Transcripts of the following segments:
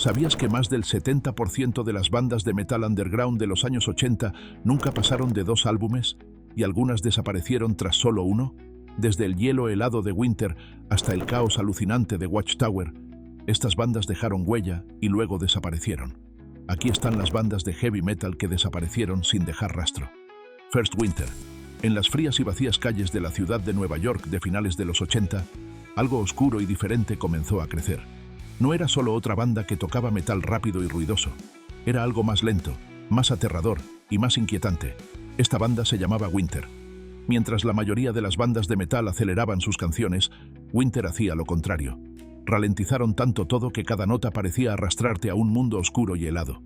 ¿Sabías que más del 70% de las bandas de metal underground de los años 80 nunca pasaron de 2 álbumes y algunas desaparecieron tras solo uno? Desde el hielo helado de Winter hasta el caos alucinante de Watchtower, estas bandas dejaron huella y luego desaparecieron. Aquí están las bandas de heavy metal que desaparecieron sin dejar rastro. First Winter. En las frías y vacías calles de la ciudad de Nueva York de finales de los 80, algo oscuro y diferente comenzó a crecer. No era solo otra banda que tocaba metal rápido y ruidoso. Era algo más lento, más aterrador y más inquietante. Esta banda se llamaba Winter. Mientras la mayoría de las bandas de metal aceleraban sus canciones, Winter hacía lo contrario. Ralentizaron tanto todo que cada nota parecía arrastrarte a un mundo oscuro y helado.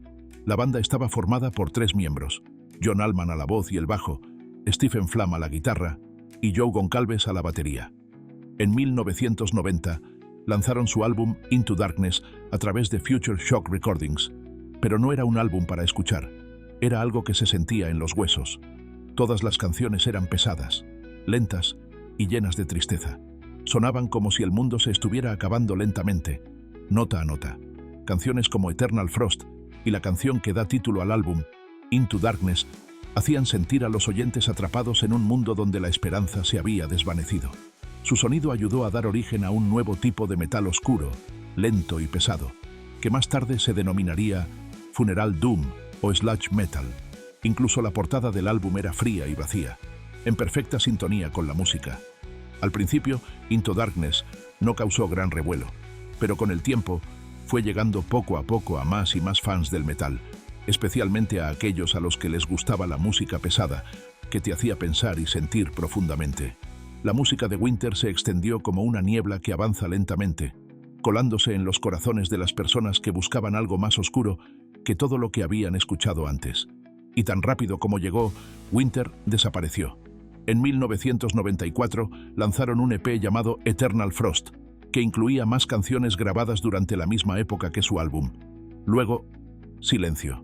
La banda estaba formada por 3 miembros: John Allman a la voz y el bajo, Stephen Flamm a la guitarra y Joe Goncalves a la batería. En 1990, lanzaron su álbum Into Darkness a través de Future Shock Recordings, pero no era un álbum para escuchar, era algo que se sentía en los huesos. Todas las canciones eran pesadas, lentas y llenas de tristeza. Sonaban como si el mundo se estuviera acabando lentamente, nota a nota. Canciones como Eternal Frost y la canción que da título al álbum, Into Darkness, hacían sentir a los oyentes atrapados en un mundo donde la esperanza se había desvanecido. Su sonido ayudó a dar origen a un nuevo tipo de metal oscuro, lento y pesado, que más tarde se denominaría Funeral Doom o Sludge Metal. Incluso la portada del álbum era fría y vacía, en perfecta sintonía con la música. Al principio, Into Darkness no causó gran revuelo, pero con el tiempo fue llegando poco a poco a más y más fans del metal, especialmente a aquellos a los que les gustaba la música pesada, que te hacía pensar y sentir profundamente. La música de Winter se extendió como una niebla que avanza lentamente, colándose en los corazones de las personas que buscaban algo más oscuro que todo lo que habían escuchado antes. Y tan rápido como llegó, Winter desapareció. En 1994 lanzaron un EP llamado Eternal Frost, que incluía más canciones grabadas durante la misma época que su álbum. Luego, silencio.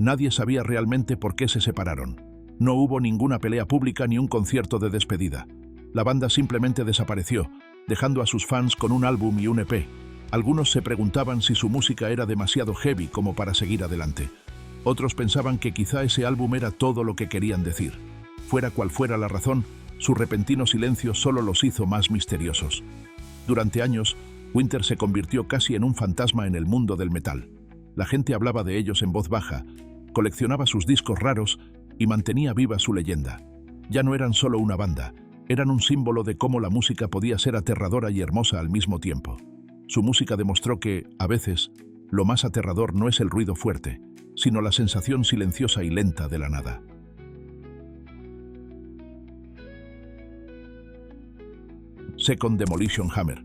Nadie sabía realmente por qué se separaron. No hubo ninguna pelea pública ni un concierto de despedida. La banda simplemente desapareció, dejando a sus fans con un álbum y un EP. Algunos se preguntaban si su música era demasiado heavy como para seguir adelante. Otros pensaban que quizá ese álbum era todo lo que querían decir. Fuera cual fuera la razón, su repentino silencio solo los hizo más misteriosos. Durante años, Winter se convirtió casi en un fantasma en el mundo del metal. La gente hablaba de ellos en voz baja, coleccionaba sus discos raros y mantenía viva su leyenda. Ya no eran solo una banda, eran un símbolo de cómo la música podía ser aterradora y hermosa al mismo tiempo. Su música demostró que, a veces, lo más aterrador no es el ruido fuerte, sino la sensación silenciosa y lenta de la nada. Second Demolition Hammer.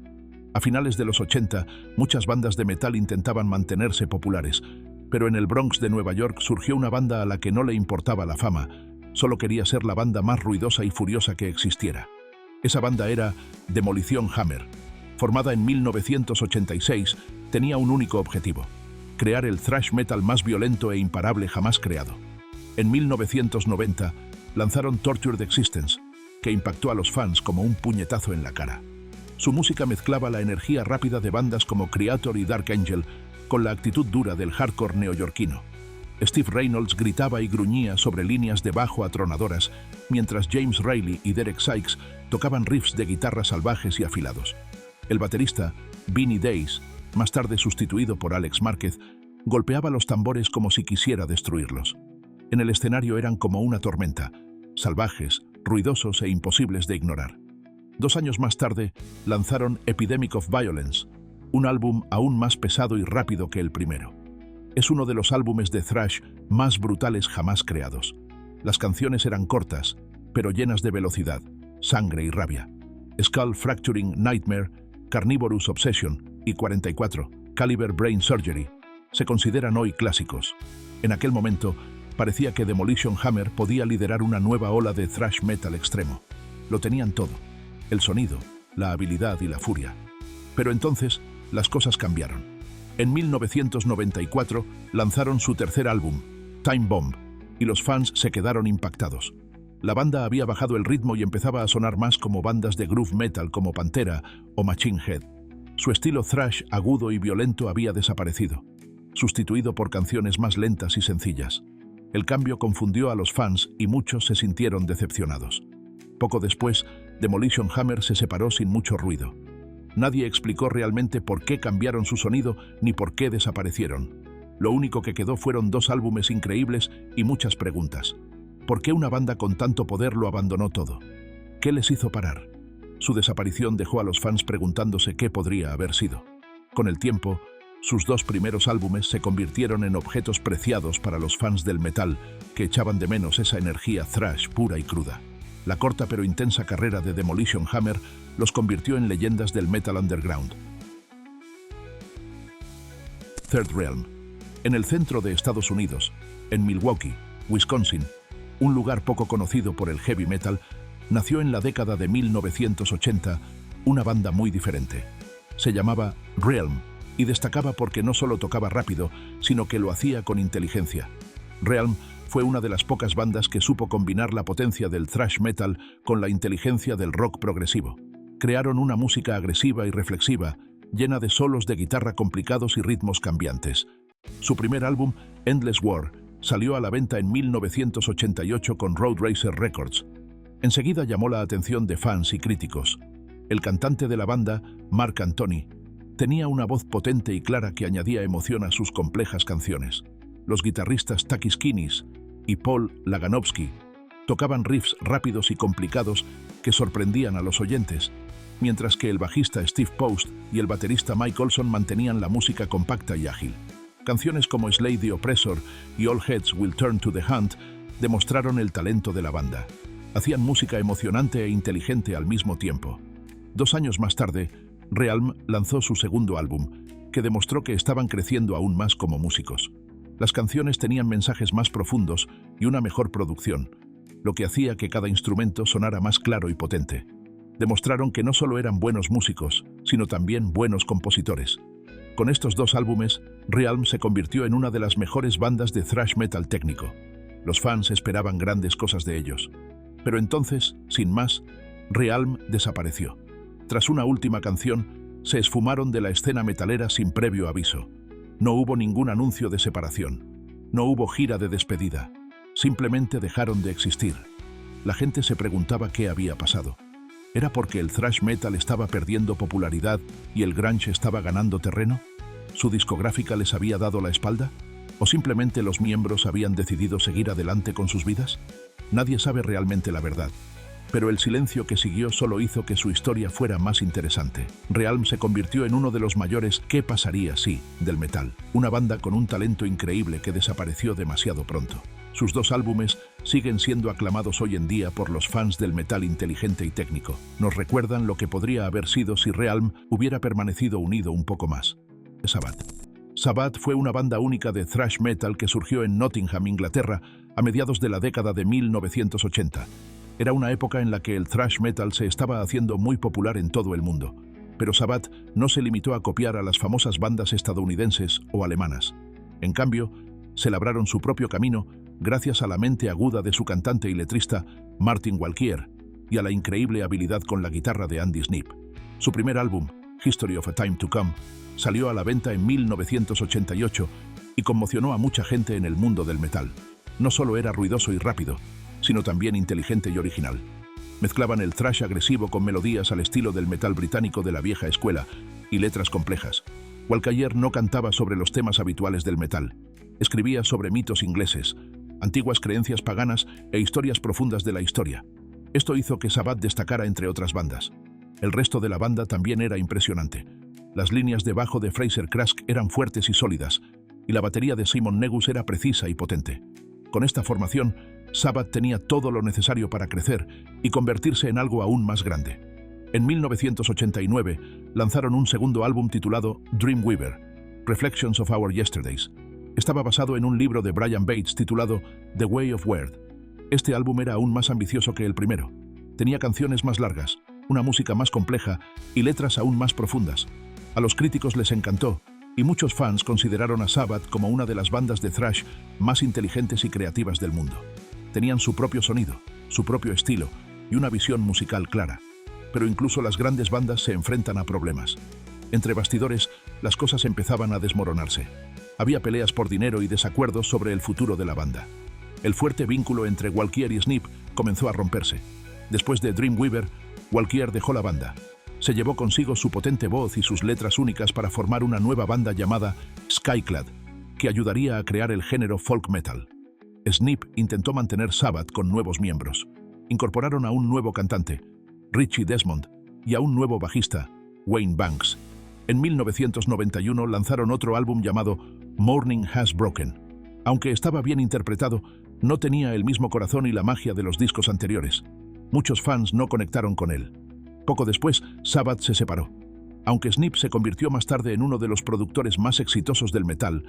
A finales de los 80, muchas bandas de metal intentaban mantenerse populares, pero en el Bronx de Nueva York surgió una banda a la que no le importaba la fama, solo quería ser la banda más ruidosa y furiosa que existiera. Esa banda era Demolition Hammer. Formada en 1986, tenía un único objetivo: crear el thrash metal más violento e imparable jamás creado. En 1990, lanzaron Tortured Existence, que impactó a los fans como un puñetazo en la cara. Su música mezclaba la energía rápida de bandas como Creator y Dark Angel con la actitud dura del hardcore neoyorquino. Steve Reynolds gritaba y gruñía sobre líneas de bajo atronadoras, mientras James Reilly y Derek Sykes tocaban riffs de guitarra salvajes y afilados. El baterista, Vinnie Days, más tarde sustituido por Alex Márquez, golpeaba los tambores como si quisiera destruirlos. En el escenario eran como una tormenta, salvajes, ruidosos e imposibles de ignorar. 2 años más tarde, lanzaron Epidemic of Violence, un álbum aún más pesado y rápido que el primero. Es uno de los álbumes de thrash más brutales jamás creados. Las canciones eran cortas, pero llenas de velocidad, sangre y rabia. Skull Fracturing Nightmare, Carnivorous Obsession y 44, Caliber Brain Surgery, se consideran hoy clásicos. En aquel momento, parecía que Demolition Hammer podía liderar una nueva ola de thrash metal extremo. Lo tenían todo: el sonido, la habilidad y la furia. Pero entonces, las cosas cambiaron. En 1994 lanzaron su tercer álbum, Time Bomb, y los fans se quedaron impactados. La banda había bajado el ritmo y empezaba a sonar más como bandas de groove metal como Pantera o Machine Head. Su estilo thrash agudo y violento había desaparecido. sustituido por canciones más lentas y sencillas. El cambio confundió a los fans y muchos se sintieron decepcionados. Poco después, Demolition Hammer se separó sin mucho ruido. Nadie explicó realmente por qué cambiaron su sonido ni por qué desaparecieron. Lo único que quedó fueron 2 álbumes increíbles y muchas preguntas. ¿Por qué una banda con tanto poder lo abandonó todo? ¿Qué les hizo parar? Su desaparición dejó a los fans preguntándose qué podría haber sido. Con el tiempo, sus 2 primeros álbumes se convirtieron en objetos preciados para los fans del metal, que echaban de menos esa energía thrash pura y cruda. La corta pero intensa carrera de Demolition Hammer los convirtió en leyendas del metal underground. Third Realm. En el centro de Estados Unidos, en Milwaukee, Wisconsin, un lugar poco conocido por el heavy metal, nació en la década de 1980 una banda muy diferente. Se llamaba Realm y destacaba porque no solo tocaba rápido, sino que lo hacía con inteligencia. Realm fue una de las pocas bandas que supo combinar la potencia del thrash metal con la inteligencia del rock progresivo. Crearon una música agresiva y reflexiva, llena de solos de guitarra complicados y ritmos cambiantes. Su primer álbum, Endless War, salió a la venta en 1988 con Road Racer Records. Enseguida llamó la atención de fans y críticos. El cantante de la banda, Mark Anthony, tenía una voz potente y clara que añadía emoción a sus complejas canciones. Los guitarristas Takis Kinnis y Paul Laganovsky tocaban riffs rápidos y complicados que sorprendían a los oyentes, mientras que el bajista Steve Post y el baterista Mike Olson mantenían la música compacta y ágil. Canciones como Slay the Oppressor y All Heads Will Turn to the Hunt demostraron el talento de la banda. Hacían música emocionante e inteligente al mismo tiempo. 2 años más tarde, Realm lanzó su segundo álbum, que demostró que estaban creciendo aún más como músicos. Las canciones tenían mensajes más profundos y una mejor producción, lo que hacía que cada instrumento sonara más claro y potente. Demostraron que no solo eran buenos músicos, sino también buenos compositores. Con estos 2 álbumes, Realm se convirtió en una de las mejores bandas de thrash metal técnico. Los fans esperaban grandes cosas de ellos. Pero entonces, sin más, Realm desapareció. Tras una última canción, se esfumaron de la escena metalera sin previo aviso. No hubo ningún anuncio de separación. No hubo gira de despedida. Simplemente dejaron de existir. La gente se preguntaba qué había pasado. ¿Era porque el thrash metal estaba perdiendo popularidad y el grunge estaba ganando terreno? ¿Su discográfica les había dado la espalda? ¿O simplemente los miembros habían decidido seguir adelante con sus vidas? Nadie sabe realmente la verdad. Pero el silencio que siguió solo hizo que su historia fuera más interesante. Realm se convirtió en uno de los mayores ¿qué pasaría si? Del metal. Una banda con un talento increíble que desapareció demasiado pronto. Sus 2 álbumes siguen siendo aclamados hoy en día por los fans del metal inteligente y técnico. Nos recuerdan lo que podría haber sido si Realm hubiera permanecido unido un poco más. Sabbath. Sabbath fue una banda única de thrash metal que surgió en Nottingham, Inglaterra, a mediados de la década de 1980. Era una época en la que el thrash metal se estaba haciendo muy popular en todo el mundo. Pero Sabbath no se limitó a copiar a las famosas bandas estadounidenses o alemanas. En cambio, se labraron su propio camino gracias a la mente aguda de su cantante y letrista Martin Walkyier y a la increíble habilidad con la guitarra de Andy Sneap. Su primer álbum, History of a Time to Come, salió a la venta en 1988 y conmocionó a mucha gente en el mundo del metal. No solo era ruidoso y rápido, sino también inteligente y original. Mezclaban el thrash agresivo con melodías al estilo del metal británico de la vieja escuela y letras complejas. Walkyier no cantaba sobre los temas habituales del metal. Escribía sobre mitos ingleses, antiguas creencias paganas e historias profundas de la historia. Esto hizo que Sabbath destacara entre otras bandas. El resto de la banda también era impresionante. Las líneas de bajo de Fraser Crest eran fuertes y sólidas, y la batería de Simon Negus era precisa y potente. Con esta formación, Sabbath tenía todo lo necesario para crecer y convertirse en algo aún más grande. En 1989 lanzaron un segundo álbum titulado Dreamweaver, Reflections of Our Yesterdays. Estaba basado en un libro de Brian Bates titulado The Way of Weird. Este álbum era aún más ambicioso que el primero. Tenía canciones más largas, una música más compleja y letras aún más profundas. A los críticos les encantó, y muchos fans consideraron a Sabbath como una de las bandas de thrash más inteligentes y creativas del mundo. Tenían su propio sonido, su propio estilo y una visión musical clara. Pero incluso las grandes bandas se enfrentan a problemas. Entre bastidores, las cosas empezaban a desmoronarse. Había peleas por dinero y desacuerdos sobre el futuro de la banda. El fuerte vínculo entre Walkyier y Sneap comenzó a romperse. Después de Dreamweaver, Walkyier dejó la banda. Se llevó consigo su potente voz y sus letras únicas para formar una nueva banda llamada Skyclad, que ayudaría a crear el género folk metal. Sneap intentó mantener Sabbath con nuevos miembros. Incorporaron a un nuevo cantante, Richie Desmond, y a un nuevo bajista, Wayne Banks. En 1991 lanzaron otro álbum llamado Morning Has Broken. Aunque estaba bien interpretado, no tenía el mismo corazón y la magia de los discos anteriores. Muchos fans no conectaron con él. Poco después, Sabbath se separó. Aunque Sneap se convirtió más tarde en uno de los productores más exitosos del metal,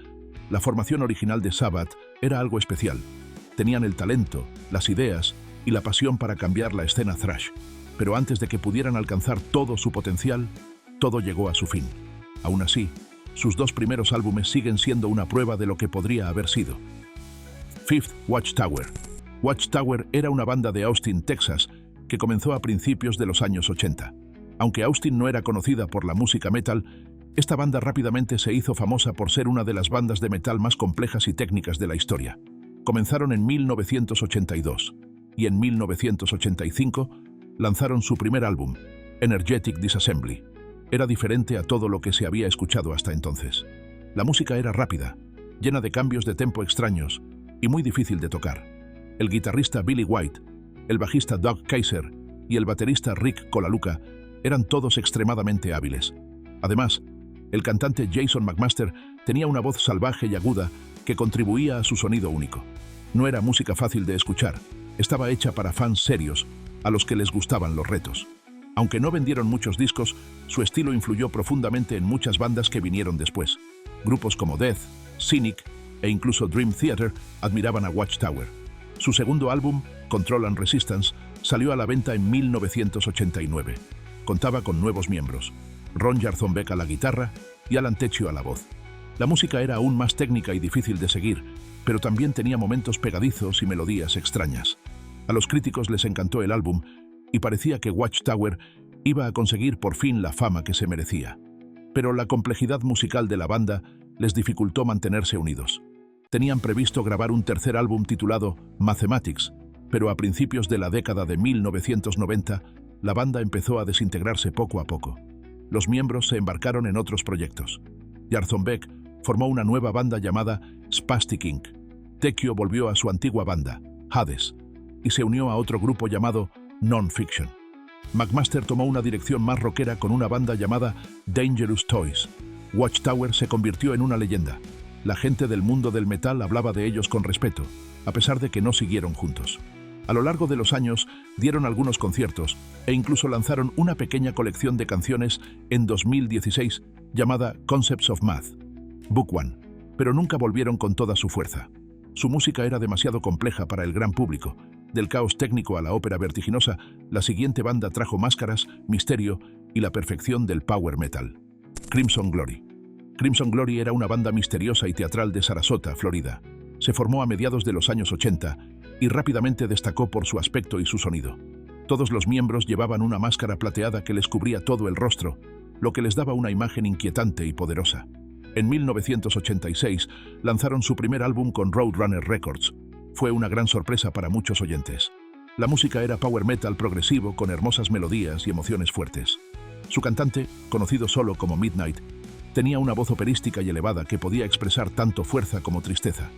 la formación original de Sabbath era algo especial. Tenían el talento, las ideas y la pasión para cambiar la escena thrash. Pero antes de que pudieran alcanzar todo su potencial, todo llegó a su fin. Aún así, sus dos primeros álbumes siguen siendo una prueba de lo que podría haber sido. Fifth Watchtower. Watchtower era una banda de Austin, Texas, que comenzó a principios de los años 80. Aunque Austin no era conocida por la música metal, esta banda rápidamente se hizo famosa por ser una de las bandas de metal más complejas y técnicas de la historia. Comenzaron en 1982 y en 1985 lanzaron su primer álbum, Energetic Disassembly. Era diferente a todo lo que se había escuchado hasta entonces. La música era rápida, llena de cambios de tempo extraños y muy difícil de tocar. El guitarrista Billy White, el bajista Doug Kaiser y el baterista Rick Colaluca eran todos extremadamente hábiles. Además, el cantante Jason McMaster tenía una voz salvaje y aguda que contribuía a su sonido único. No era música fácil de escuchar, estaba hecha para fans serios, a los que les gustaban los retos. Aunque no vendieron muchos discos, su estilo influyó profundamente en muchas bandas que vinieron después. Grupos como Death, Cynic e incluso Dream Theater admiraban a Watchtower. Su segundo álbum, Control and Resistance, salió a la venta en 1989. Contaba con nuevos miembros, Ron Jarzombek a la guitarra y Alan Teccio a la voz. La música era aún más técnica y difícil de seguir, pero también tenía momentos pegadizos y melodías extrañas. A los críticos les encantó el álbum y parecía que Watchtower iba a conseguir por fin la fama que se merecía. Pero la complejidad musical de la banda les dificultó mantenerse unidos. Tenían previsto grabar un tercer álbum titulado Mathematics, pero a principios de la década de 1990, la banda empezó a desintegrarse poco a poco. Los miembros se embarcaron en otros proyectos. Jarzombek formó una nueva banda llamada Spastic Inc. Teccio volvió a su antigua banda, Hades, y se unió a otro grupo llamado Non-Fiction. McMaster tomó una dirección más rockera con una banda llamada Dangerous Toys. Watchtower se convirtió en una leyenda. La gente del mundo del metal hablaba de ellos con respeto, a pesar de que no siguieron juntos. A lo largo de los años dieron algunos conciertos e incluso lanzaron una pequeña colección de canciones en 2016 llamada Concepts of Math, Book One, pero nunca volvieron con toda su fuerza. Su música era demasiado compleja para el gran público. Del caos técnico a la ópera vertiginosa, la siguiente banda trajo máscaras, misterio y la perfección del power metal. Crimson Glory. Crimson Glory era una banda misteriosa y teatral de Sarasota, Florida. Se formó a mediados de los años 80 y rápidamente destacó por su aspecto y su sonido. Todos los miembros llevaban una máscara plateada que les cubría todo el rostro, lo que les daba una imagen inquietante y poderosa. En 1986 lanzaron su primer álbum con Roadrunner Records. Fue una gran sorpresa para muchos oyentes. La música era power metal progresivo con hermosas melodías y emociones fuertes. Su cantante, conocido solo como Midnight, tenía una voz operística y elevada que podía expresar tanto fuerza como tristeza.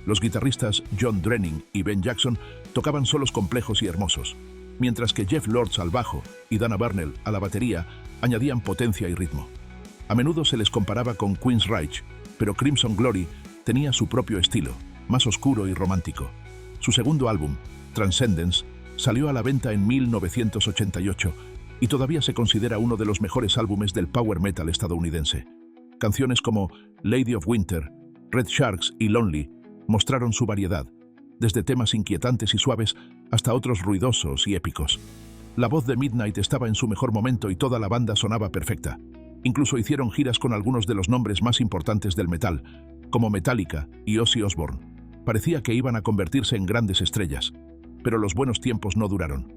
Los guitarristas John Drenning y Ben Jackson tocaban solos complejos y hermosos, mientras que Jeff Lords al bajo y Dana Burnell a la batería añadían potencia y ritmo. A menudo se les comparaba con Queensryche, pero Crimson Glory tenía su propio estilo, más oscuro y romántico. Su segundo álbum, Transcendence, salió a la venta en 1988 y todavía se considera uno de los mejores álbumes del power metal estadounidense. Canciones como Lady of Winter, Red Sharks y Lonely mostraron su variedad, desde temas inquietantes y suaves hasta otros ruidosos y épicos. La voz de Midnight estaba en su mejor momento y toda la banda sonaba perfecta. Incluso hicieron giras con algunos de los nombres más importantes del metal, como Metallica y Ozzy Osbourne. Parecía que iban a convertirse en grandes estrellas, pero los buenos tiempos no duraron.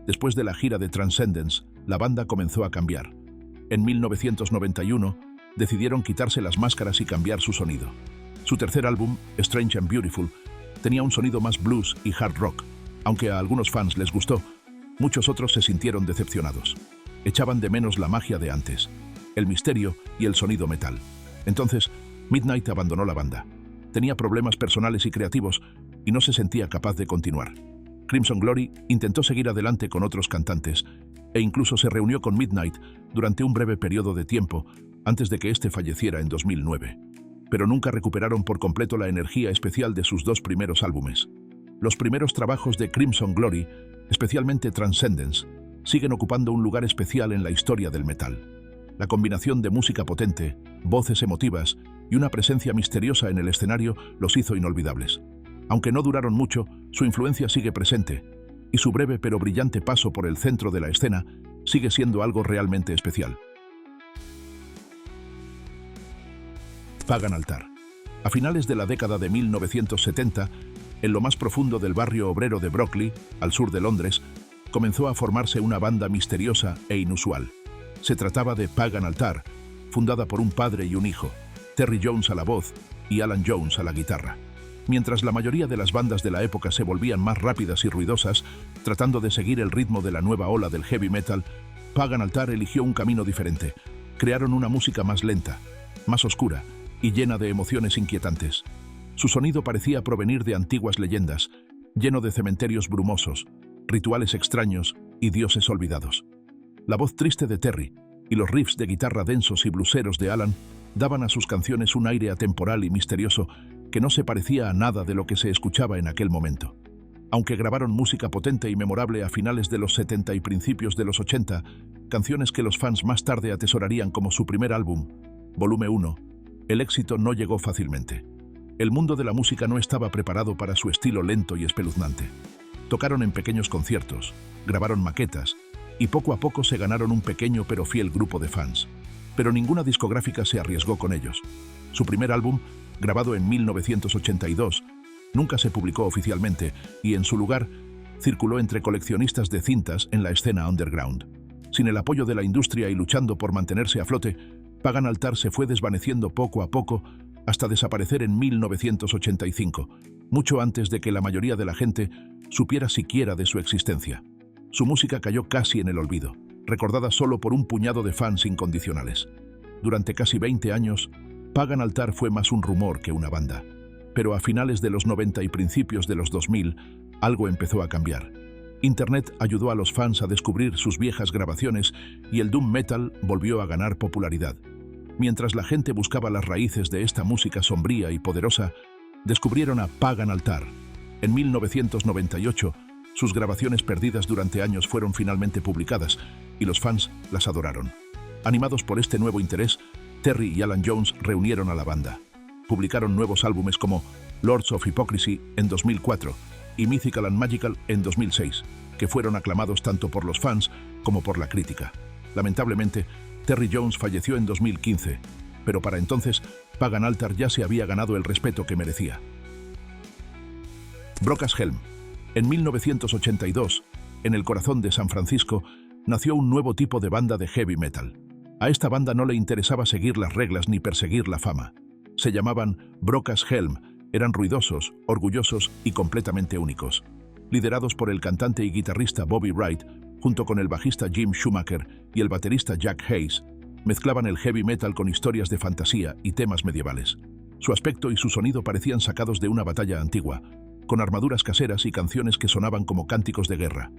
Después de la gira de Transcendence, la banda comenzó a cambiar. En 1991, decidieron quitarse las máscaras y cambiar su sonido. Su tercer álbum, Strange and Beautiful, tenía un sonido más blues y hard rock. Aunque a algunos fans les gustó, muchos otros se sintieron decepcionados. Echaban de menos la magia de antes, el misterio y el sonido metal. Entonces, Midnight abandonó la banda. Tenía problemas personales y creativos y no se sentía capaz de continuar. Crimson Glory intentó seguir adelante con otros cantantes e incluso se reunió con Midnight durante un breve periodo de tiempo antes de que éste falleciera en 2009. Pero nunca recuperaron por completo la energía especial de sus dos primeros álbumes. Los primeros trabajos de Crimson Glory, especialmente Transcendence, siguen ocupando un lugar especial en la historia del metal. La combinación de música potente, voces emotivas y una presencia misteriosa en el escenario los hizo inolvidables. Aunque no duraron mucho, su influencia sigue presente, y su breve pero brillante paso por el centro de la escena sigue siendo algo realmente especial. Pagan Altar. A finales de la década de 1970, en lo más profundo del barrio obrero de Brockley, al sur de Londres, comenzó a formarse una banda misteriosa e inusual. Se trataba de Pagan Altar, fundada por un padre y un hijo, Terry Jones a la voz y Alan Jones a la guitarra. Mientras la mayoría de las bandas de la época se volvían más rápidas y ruidosas, tratando de seguir el ritmo de la nueva ola del heavy metal, Pagan Altar eligió un camino diferente. Crearon una música más lenta, más oscura y llena de emociones inquietantes. Su sonido parecía provenir de antiguas leyendas, lleno de cementerios brumosos, rituales extraños y dioses olvidados. La voz triste de Terry y los riffs de guitarra densos y bluseros de Alan daban a sus canciones un aire atemporal y misterioso que no se parecía a nada de lo que se escuchaba en aquel momento. Aunque grabaron música potente y memorable a finales de los 70 y principios de los 80, canciones que los fans más tarde atesorarían como su primer álbum, Volumen 1, el éxito no llegó fácilmente. El mundo de la música no estaba preparado para su estilo lento y espeluznante. Tocaron en pequeños conciertos, grabaron maquetas y poco a poco se ganaron un pequeño pero fiel grupo de fans. Pero ninguna discográfica se arriesgó con ellos. Su primer álbum, grabado en 1982, nunca se publicó oficialmente y, en su lugar, circuló entre coleccionistas de cintas en la escena underground. Sin el apoyo de la industria y luchando por mantenerse a flote, Pagan Altar se fue desvaneciendo poco a poco hasta desaparecer en 1985, mucho antes de que la mayoría de la gente supiera siquiera de su existencia. Su música cayó casi en el olvido, recordada solo por un puñado de fans incondicionales. Durante casi 20 años, Pagan Altar fue más un rumor que una banda. Pero a finales de los 90 y principios de los 2000, algo empezó a cambiar. Internet ayudó a los fans a descubrir sus viejas grabaciones y el doom metal volvió a ganar popularidad. Mientras la gente buscaba las raíces de esta música sombría y poderosa, descubrieron a Pagan Altar. En 1998, sus grabaciones perdidas durante años fueron finalmente publicadas y los fans las adoraron. Animados por este nuevo interés, Terry y Alan Jones reunieron a la banda. Publicaron nuevos álbumes como Lords of Hypocrisy en 2004 y Mythical and Magical en 2006, que fueron aclamados tanto por los fans como por la crítica. Lamentablemente, Terry Jones falleció en 2015, pero para entonces Pagan Altar ya se había ganado el respeto que merecía. Brokas Helm. En 1982, en el corazón de San Francisco, nació un nuevo tipo de banda de heavy metal. A esta banda no le interesaba seguir las reglas ni perseguir la fama. Se llamaban Brokas Helm, eran ruidosos, orgullosos y completamente únicos. Liderados por el cantante y guitarrista Bobby Wright, junto con el bajista Jim Schumacher y el baterista Jack Hayes, mezclaban el heavy metal con historias de fantasía y temas medievales. Su aspecto y su sonido parecían sacados de una batalla antigua, con armaduras caseras y canciones que sonaban como cánticos de guerra.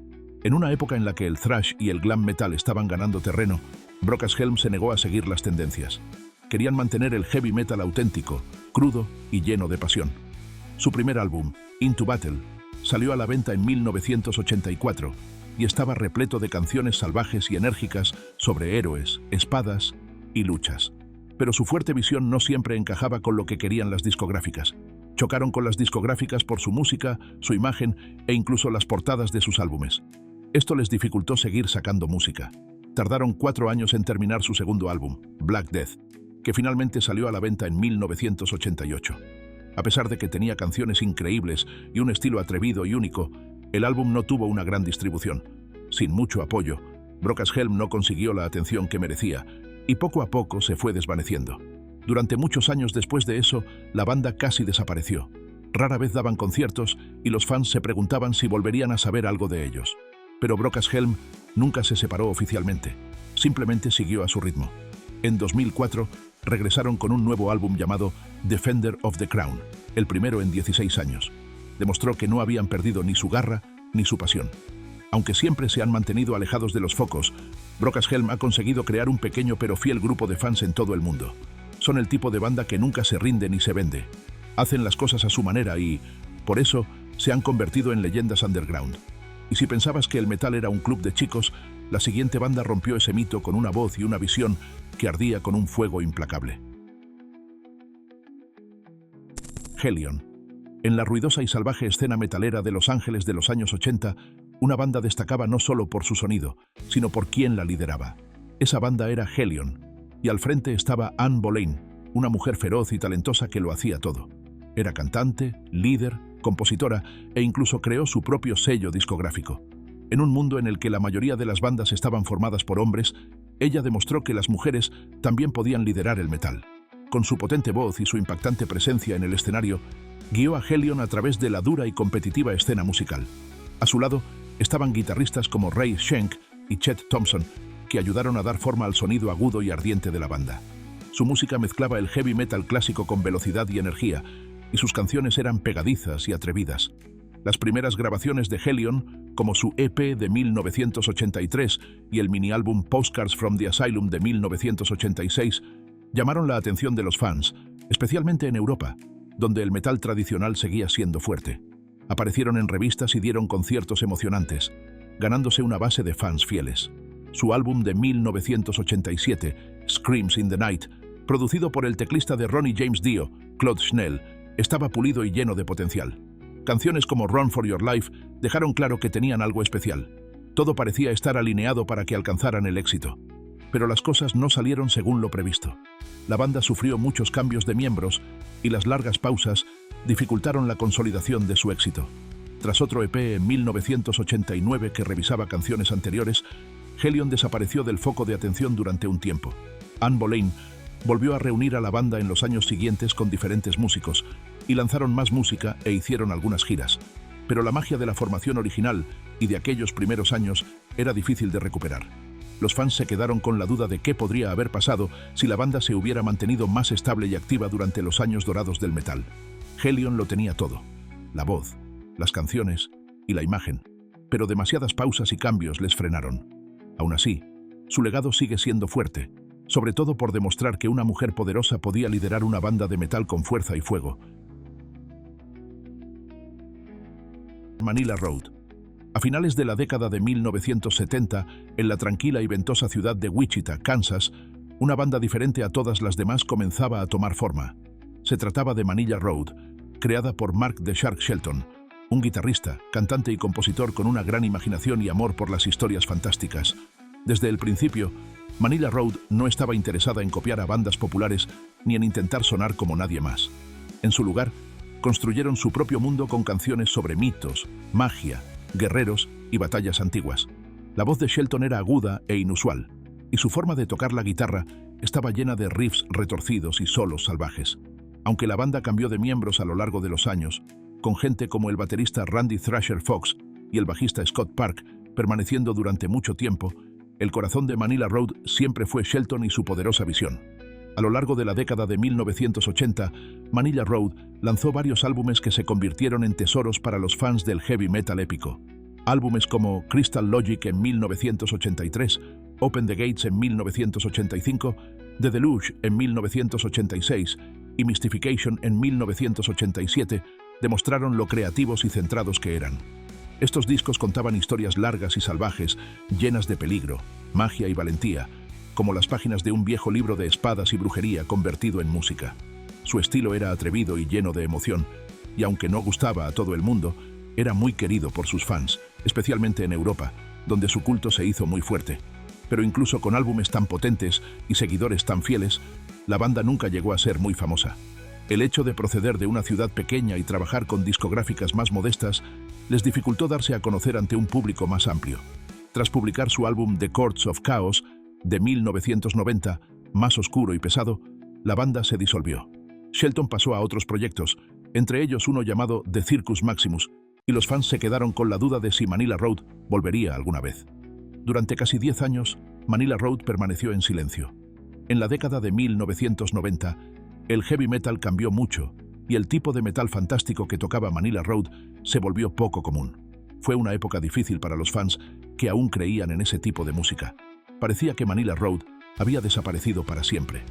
En una época en la que el thrash y el glam metal estaban ganando terreno, Brokas Helm se negó a seguir las tendencias. Querían mantener el heavy metal auténtico, crudo y lleno de pasión. Su primer álbum, Into Battle, salió a la venta en 1984 y estaba repleto de canciones salvajes y enérgicas sobre héroes, espadas y luchas. Pero su fuerte visión no siempre encajaba con lo que querían las discográficas. Chocaron con las discográficas por su música, su imagen e incluso las portadas de sus álbumes. Esto les dificultó seguir sacando música. Tardaron 4 años en terminar su segundo álbum, Black Death, que finalmente salió a la venta en 1988. A pesar de que tenía canciones increíbles y un estilo atrevido y único, el álbum no tuvo una gran distribución. Sin mucho apoyo, Brokas Helm no consiguió la atención que merecía y poco a poco se fue desvaneciendo. Durante muchos años después de eso, la banda casi desapareció. Rara vez daban conciertos y los fans se preguntaban si volverían a saber algo de ellos. Pero Brockhaus nunca se separó oficialmente, simplemente siguió a su ritmo. En 2004 regresaron con un nuevo álbum llamado Defender of the Crown, el primero en 16 años. Demostró que no habían perdido ni su garra ni su pasión. Aunque siempre se han mantenido alejados de los focos, Brockhaus ha conseguido crear un pequeño pero fiel grupo de fans en todo el mundo. Son el tipo de banda que nunca se rinde ni se vende. Hacen las cosas a su manera y, por eso, se han convertido en leyendas underground. Y si pensabas que el metal era un club de chicos, la siguiente banda rompió ese mito con una voz y una visión que ardía con un fuego implacable. Hellion. En la ruidosa y salvaje escena metalera de Los Ángeles de los años 80, una banda destacaba no solo por su sonido, sino por quién la lideraba. Esa banda era Hellion, y al frente estaba Anne Boleyn, una mujer feroz y talentosa que lo hacía todo. Era cantante, líder, compositora e incluso creó su propio sello discográfico. En un mundo en el que la mayoría de las bandas estaban formadas por hombres, ella demostró que las mujeres también podían liderar el metal. Con su potente voz y su impactante presencia en el escenario, guió a Hellion a través de la dura y competitiva escena musical. A su lado estaban guitarristas como Ray Schenk y Chet Thompson, que ayudaron a dar forma al sonido agudo y ardiente de la banda. Su música mezclaba el heavy metal clásico con velocidad y energía, y sus canciones eran pegadizas y atrevidas. Las primeras grabaciones de Hellion, como su EP de 1983 y el mini-álbum Postcards from the Asylum de 1986, llamaron la atención de los fans, especialmente en Europa, donde el metal tradicional seguía siendo fuerte. Aparecieron en revistas y dieron conciertos emocionantes, ganándose una base de fans fieles. Su álbum de 1987, Screams in the Night, producido por el teclista de Ronnie James Dio, Claude Schnell, estaba pulido y lleno de potencial. Canciones como Run for Your Life dejaron claro que tenían algo especial. Todo parecía estar alineado para que alcanzaran el éxito. Pero las cosas no salieron según lo previsto. La banda sufrió muchos cambios de miembros y las largas pausas dificultaron la consolidación de su éxito. Tras otro EP en 1989 que revisaba canciones anteriores, Hellion desapareció del foco de atención durante un tiempo. Anne Boleyn volvió a reunir a la banda en los años siguientes con diferentes músicos y lanzaron más música e hicieron algunas giras. Pero la magia de la formación original y de aquellos primeros años era difícil de recuperar. Los fans se quedaron con la duda de qué podría haber pasado si la banda se hubiera mantenido más estable y activa durante los años dorados del metal. Hellion lo tenía todo: la voz, las canciones y la imagen, pero demasiadas pausas y cambios les frenaron. Aún así, su legado sigue siendo fuerte, sobre todo por demostrar que una mujer poderosa podía liderar una banda de metal con fuerza y fuego. Manila Road. A finales de la década de 1970, en la tranquila y ventosa ciudad de Wichita, Kansas, una banda diferente a todas las demás comenzaba a tomar forma. Se trataba de Manila Road, creada por Mark "The Shark" Shelton, un guitarrista, cantante y compositor con una gran imaginación y amor por las historias fantásticas. Desde el principio, Manila Road no estaba interesada en copiar a bandas populares ni en intentar sonar como nadie más. En su lugar, construyeron su propio mundo con canciones sobre mitos, magia, guerreros y batallas antiguas. La voz de Shelton era aguda e inusual, y su forma de tocar la guitarra estaba llena de riffs retorcidos y solos salvajes. Aunque la banda cambió de miembros a lo largo de los años, con gente como el baterista Randy Thrasher Fox y el bajista Scott Park permaneciendo durante mucho tiempo, el corazón de Manila Road siempre fue Shelton y su poderosa visión. A lo largo de la década de 1980, Manila Road lanzó varios álbumes que se convirtieron en tesoros para los fans del heavy metal épico. Álbumes como Crystal Logic en 1983, Open the Gates en 1985, The Deluge en 1986 y Mystification en 1987 demostraron lo creativos y centrados que eran. Estos discos contaban historias largas y salvajes, llenas de peligro, magia y valentía, como las páginas de un viejo libro de espadas y brujería convertido en música. Su estilo era atrevido y lleno de emoción, y aunque no gustaba a todo el mundo, era muy querido por sus fans, especialmente en Europa, donde su culto se hizo muy fuerte. Pero incluso con álbumes tan potentes y seguidores tan fieles, la banda nunca llegó a ser muy famosa. El hecho de proceder de una ciudad pequeña y trabajar con discográficas más modestas les dificultó darse a conocer ante un público más amplio. Tras publicar su álbum The Courts of Chaos, de 1990, más oscuro y pesado, la banda se disolvió. Shelton pasó a otros proyectos, entre ellos uno llamado The Circus Maximus, y los fans se quedaron con la duda de si Manila Road volvería alguna vez. Durante casi 10 años, Manila Road permaneció en silencio. En la década de 1990, el heavy metal cambió mucho y el tipo de metal fantástico que tocaba Manila Road se volvió poco común. Fue una época difícil para los fans que aún creían en ese tipo de música. Parecía que Manila Road había desaparecido para siempre.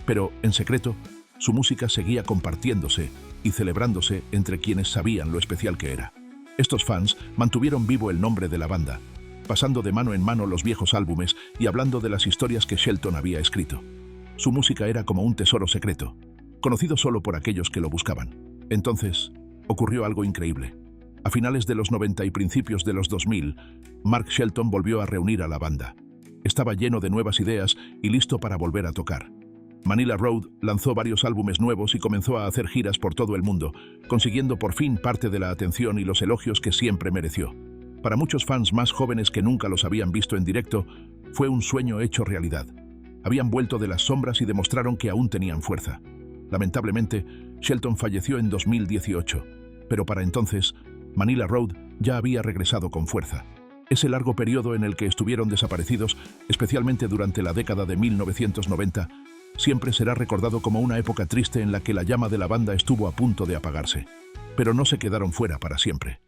Pero, en secreto, su música seguía compartiéndose y celebrándose entre quienes sabían lo especial que era. Estos fans mantuvieron vivo el nombre de la banda, pasando de mano en mano los viejos álbumes y hablando de las historias que Shelton había escrito. Su música era como un tesoro secreto, conocido solo por aquellos que lo buscaban. Entonces, ocurrió algo increíble. A finales de los 90 y principios de los 2000, Mark Shelton volvió a reunir a la banda. Estaba lleno de nuevas ideas y listo para volver a tocar. Manila Road lanzó varios álbumes nuevos y comenzó a hacer giras por todo el mundo, consiguiendo por fin parte de la atención y los elogios que siempre mereció. Para muchos fans más jóvenes que nunca los habían visto en directo, fue un sueño hecho realidad. Habían vuelto de las sombras y demostraron que aún tenían fuerza. Lamentablemente, Shelton falleció en 2018, pero para entonces, Manila Road ya había regresado con fuerza. Ese largo periodo en el que estuvieron desaparecidos, especialmente durante la década de 1990, siempre será recordado como una época triste en la que la llama de la banda estuvo a punto de apagarse. Pero no se quedaron fuera para siempre.